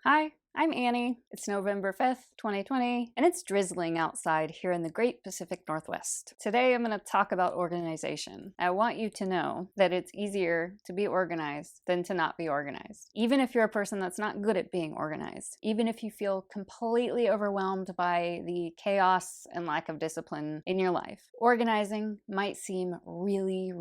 Hi, I'm Annie. It's November 5th, 2020, and it's drizzling outside here in the Great Pacific Northwest. Today I'm going to talk about organization. I want you to know that it's easier to be organized than to not be organized. Even if you're a person that's not good at being organized, even if you feel completely overwhelmed by the chaos and lack of discipline in your life, organizing might seem really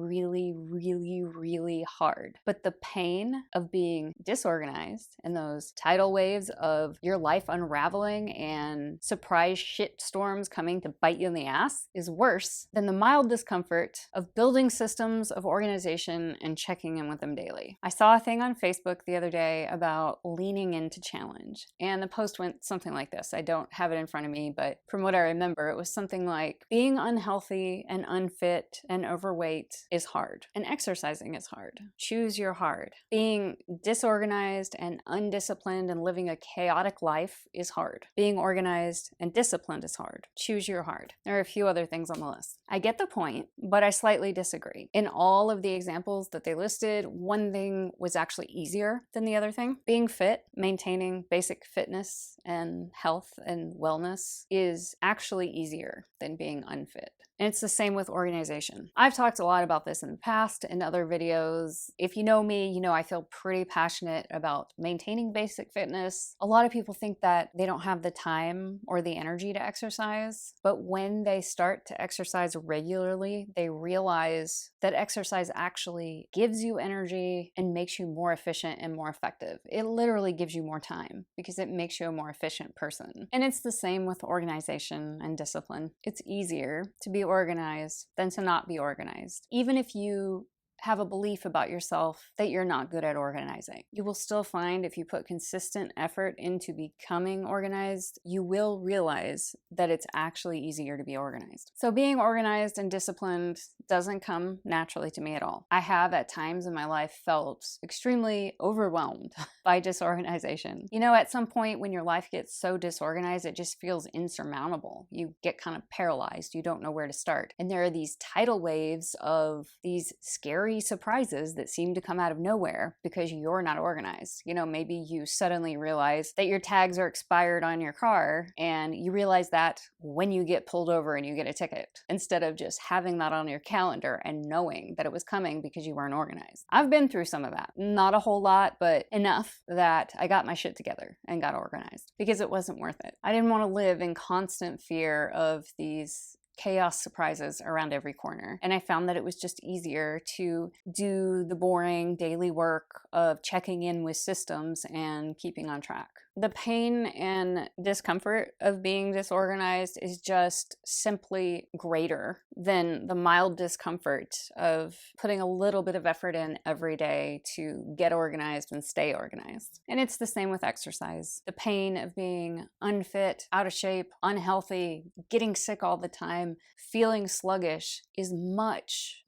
hard. But the pain of being disorganized and those tidal waves of your life unraveling and surprise shit storms coming to bite you in the ass is worse than the mild discomfort of building systems of organization and checking in with them daily. I saw a thing on Facebook the other day about leaning into challenge, and the post went something like this. I don't have it in front of me, but from what I remember, it was something like, being unhealthy and unfit and overweight is hard, and exercising is hard. Choose your hard. Being disorganized and undisciplined and living a chaotic life is hard. Being organized and disciplined is hard. Choose your hard. There are a few other things on the list. I get the point, but I slightly disagree. In all of the examples that they listed, one thing was actually easier than the other thing. Being fit, maintaining basic fitness and health and wellness is actually easier than being unfit. And it's the same with organization. I've talked a lot about this in the past in other videos. If you know me, you know I feel pretty passionate about maintaining basic fitness. A lot of people think that they don't have the time or the energy to exercise, but when they start to exercise regularly, they realize that exercise actually gives you energy and makes you more efficient and more effective. It literally gives you more time because it makes you a more efficient person. And it's the same with organization and discipline. It's easier to be organized than to not be organized. Even if you have a belief about yourself that you're not good at organizing, you will still find if you put consistent effort into becoming organized, you will realize that it's actually easier to be organized. So being organized and disciplined doesn't come naturally to me at all. I have at times in my life felt extremely overwhelmed by disorganization. You know, at some point when your life gets so disorganized, it just feels insurmountable. You get kind of paralyzed. You don't know where to start. And there are these tidal waves of these scary surprises that seem to come out of nowhere because you're not organized. You know, maybe you suddenly realize that your tags are expired on your car, and you realize that when you get pulled over and you get a ticket, instead of just having that on your calendar and knowing that it was coming because you weren't organized. I've been through some of that. Not a whole lot, but enough that I got my shit together and got organized because it wasn't worth it. I didn't want to live in constant fear of these chaos surprises around every corner. And I found that it was just easier to do the boring daily work of checking in with systems and keeping on track. The pain and discomfort of being disorganized is just simply greater than the mild discomfort of putting a little bit of effort in every day to get organized and stay organized. And it's the same with exercise. The pain of being unfit, out of shape, unhealthy, getting sick all the time, feeling sluggish is much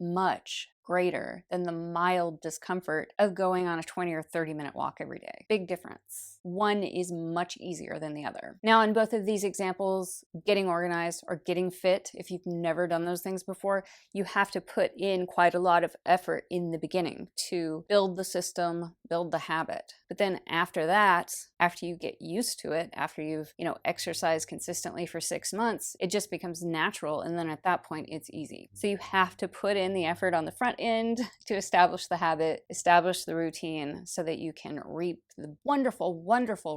greater than the mild discomfort of going on a 20 or 30-minute walk every day. Big difference. One is much easier than the other. Now, in both of these examples, getting organized or getting fit, if you've never done those things before, you have to put in quite a lot of effort in the beginning to build the system, build the habit. But then after that, after you get used to it, after you've, exercised consistently for 6 months, it just becomes natural. And then at that point, it's easy. So you have to put in the effort on the front end to establish the habit, establish the routine so that you can reap the wonderful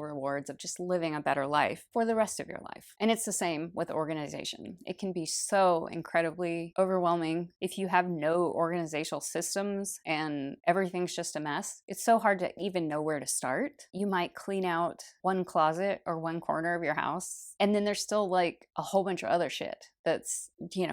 rewards of just living a better life for the rest of your life. And it's the same with organization. It can be so incredibly overwhelming if you have no organizational systems and everything's just a mess. It's so hard to even know where to start. You might clean out one closet or one corner of your house, and then there's still like a whole bunch of other shit that's,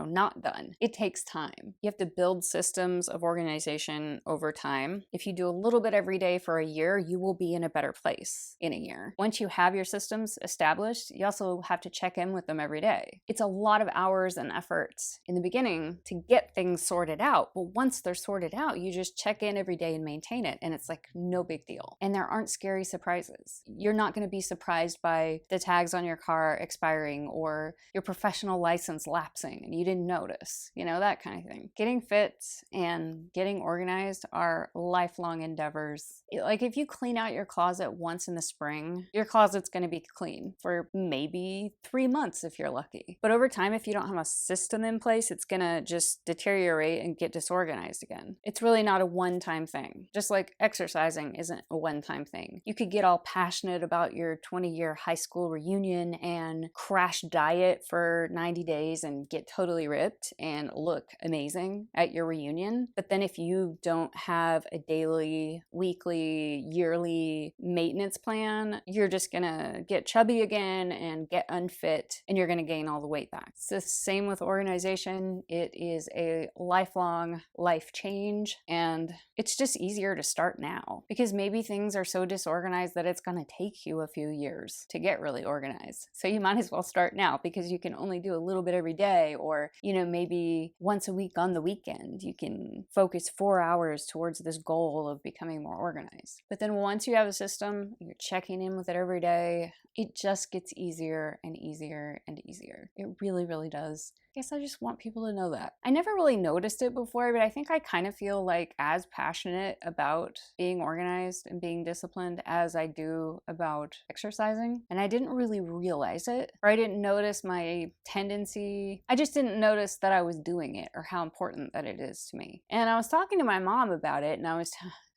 not done. It takes time. You have to build systems of organization over time. If you do a little bit every day for a year, you will be in a better place in a year. Once you have your systems established, you also have to check in with them every day. It's a lot of hours and effort in the beginning to get things sorted out. But once they're sorted out, you just check in every day and maintain it. And it's like no big deal. And there aren't scary surprises. You're not going to be surprised by the tags on your car expiring or your professional license season's lapsing and you didn't notice, that kind of thing. Getting fit and getting organized are lifelong endeavors. Like if you clean out your closet once in the spring, your closet's going to be clean for maybe 3 months if you're lucky. But over time, if you don't have a system in place, it's going to just deteriorate and get disorganized again. It's really not a one-time thing. Just like exercising isn't a one-time thing. You could get all passionate about your 20-year high school reunion and crash diet for 90 days and get totally ripped and look amazing at your reunion. But then if you don't have a daily, weekly, yearly maintenance plan, you're just gonna get chubby again and get unfit, and you're gonna gain all the weight back. It's the same with organization. It is a lifelong life change, and it's just easier to start now because maybe things are so disorganized that it's gonna take you a few years to get really organized. So you might as well start now because you can only do a little bit every day, or maybe once a week on the weekend you can focus 4 hours towards this goal of becoming more organized. But then once you have a system, you're checking in with it every day, it just gets easier and easier and easier. It really, really does. I guess I just want people to know that. I never really noticed it before, but I think I kind of feel like as passionate about being organized and being disciplined as I do about exercising. And I didn't really realize it, or I didn't notice my tendency. I just didn't notice that I was doing it or how important that it is to me. And I was talking to my mom about it, and I was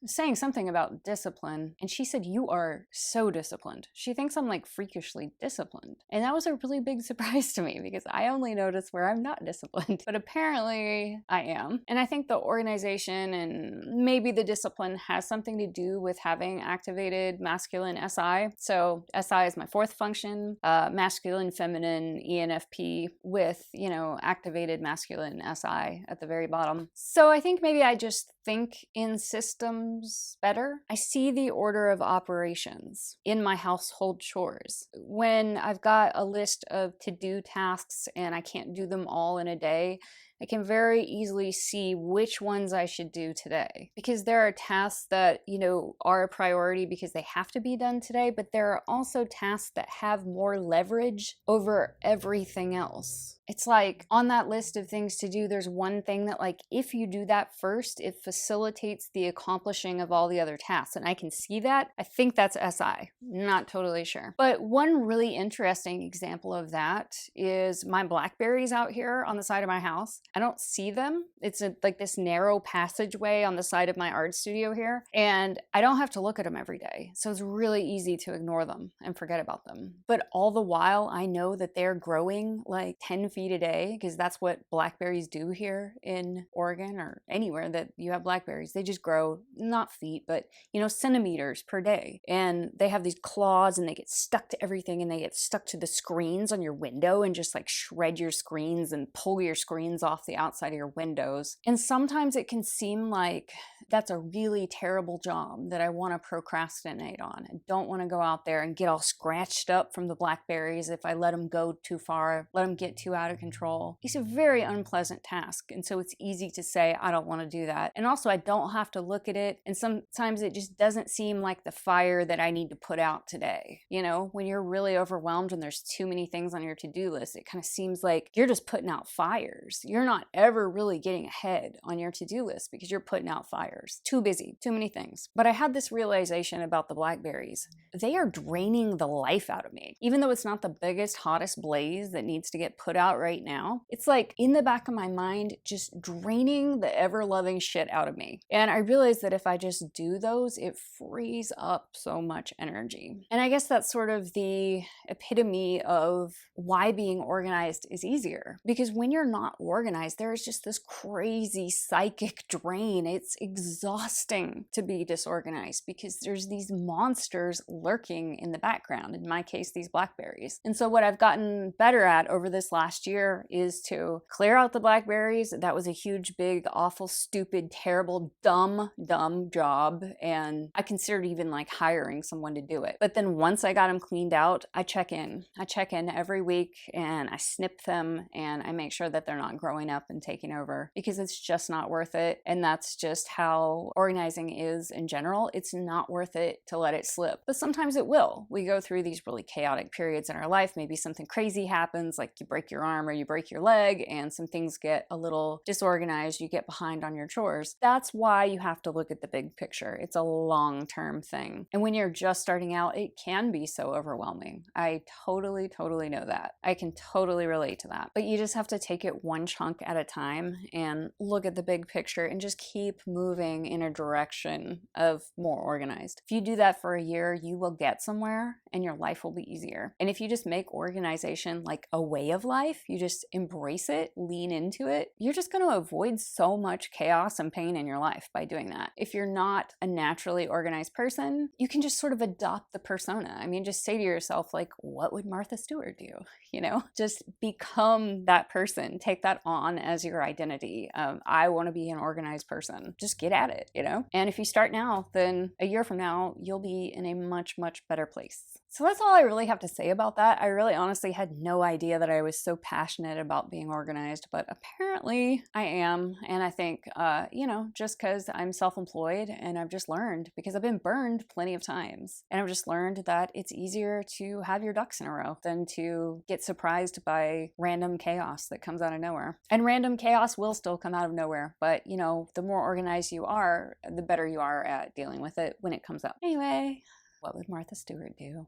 saying something about discipline, and she said, "You are so disciplined." She thinks I'm like freakishly disciplined. And that was a really big surprise to me because I only notice where I'm not disciplined. But apparently I am. And I think the organization and maybe the discipline has something to do with having activated masculine SI. So SI is my fourth function, masculine, feminine, ENFP with, activated masculine SI at the very bottom. So I think maybe I just think in systems better. I see the order of operations in my household chores. When I've got a list of to-do tasks and I can't do them all in a day, I can very easily see which ones I should do today. Because there are tasks that, are a priority because they have to be done today, but there are also tasks that have more leverage over everything else. It's like on that list of things to do, there's one thing that if you do that first, it facilitates the accomplishing of all the other tasks. And I can see that. I think that's SI. Not totally sure. But one really interesting example of that is my blackberries out here on the side of my house. I don't see them. It's like this narrow passageway on the side of my art studio here. And I don't have to look at them every day. So it's really easy to ignore them and forget about them. But all the while, I know that they're growing like 10 feet a day because that's what blackberries do here in Oregon or anywhere that you have blackberries. They just grow, not feet, but centimeters per day. And they have these claws and they get stuck to everything, and they get stuck to the screens on your window and just shred your screens and pull your screens off the outside of your windows. And sometimes it can seem like that's a really terrible job that I want to procrastinate on. I don't want to go out there and get all scratched up from the blackberries if I let them go too far, let them get too out of control. It's a very unpleasant task, and so it's easy to say I don't want to do that. And also I don't have to look at it, and sometimes it just doesn't seem like the fire that I need to put out today. When you're really overwhelmed and there's too many things on your to-do list, it kind of seems like you're just putting out fires. You're not ever really getting ahead on your to-do list because you're putting out fires. Too busy, too many things. But I had this realization about the blackberries. They are draining the life out of me. Even though it's not the biggest, hottest blaze that needs to get put out right now, it's like in the back of my mind, just draining the ever-loving shit out of me. And I realized that if I just do those, it frees up so much energy. And I guess that's sort of the epitome of why being organized is easier. Because when you're not organized, there is just this crazy psychic drain. It's exhausting to be disorganized because there's these monsters lurking in the background. In my case, these blackberries. And so what I've gotten better at over this last year is to clear out the blackberries. That was a huge, big, awful, stupid, terrible, dumb job. And I considered even hiring someone to do it. But then once I got them cleaned out, I check in. I check in every week and I snip them and I make sure that they're not growing giving up and taking over, because it's just not worth it. And that's just how organizing is in general. It's not worth it to let it slip. But sometimes it will. We go through these really chaotic periods in our life. Maybe something crazy happens, like you break your arm or you break your leg, and some things get a little disorganized. You get behind on your chores. That's why you have to look at the big picture. It's a long-term thing. And when you're just starting out, it can be so overwhelming. I totally know that. I can totally relate to that. But you just have to take it one chunk at a time and look at the big picture and just keep moving in a direction of more organized. If you do that for a year, you will get somewhere and your life will be easier. And if you just make organization like a way of life, you just embrace it, lean into it, you're just going to avoid so much chaos and pain in your life by doing that. If you're not a naturally organized person, you can just sort of adopt the persona. I mean, just say to yourself, like, what would Martha Stewart do? You know, just become that person. Take that on as your identity. I want to be an organized person. Just get at it, you know? And if you start now, then a year from now, you'll be in a much better place. So that's all I really have to say about that. I really honestly had no idea that I was so passionate about being organized, but apparently I am. And I think, you know, just because I'm self-employed and I've just learned, because I've been burned plenty of times, and I've just learned that it's easier to have your ducks in a row than to get surprised by random chaos that comes out of nowhere. And random chaos will still come out of nowhere, but you know, the more organized you are, the better you are at dealing with it when it comes up. Anyway, what would Martha Stewart do?